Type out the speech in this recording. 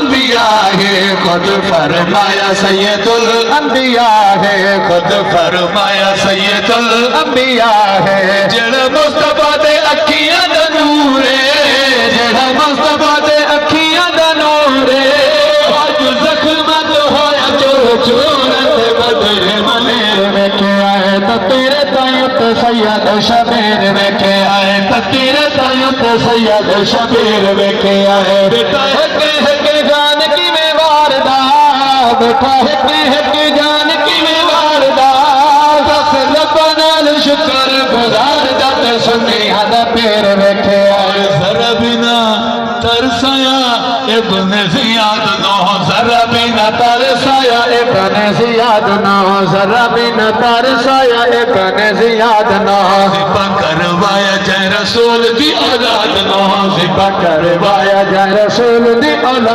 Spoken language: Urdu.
الانبیاء ہے خود فرمایا سید الانبیاء ہے خود فرمایا سید الانبیاء ہے جڑا مصطفیٰ دے اکھیاں دا نور ہے جڑا مصطفیٰ دے اکھیاں دا نور ہے اج زخمت ہویا چور چورت بدر منیر میں کے آئے تو تیرے تائیت سید شبیر میں کے آئے تو تیرے تائیت سید شبیر میں کے آئے بیٹا ہے کہ جان کی میں واردہ بیٹا ہے کہ جان کی میں واردہ دس لبنال شکر گزار جات سنی حد پیر میں کے آئے ذرا بنا ترسایا ابن زیاد نو ذرا بنا ترسایا ابن زیاد نو ذرا بنا ترسایا ابن زیاد نو ذبح کروایا جائے رسول دی اولاد نو ذبح کروایا جائے رسول دی اولاد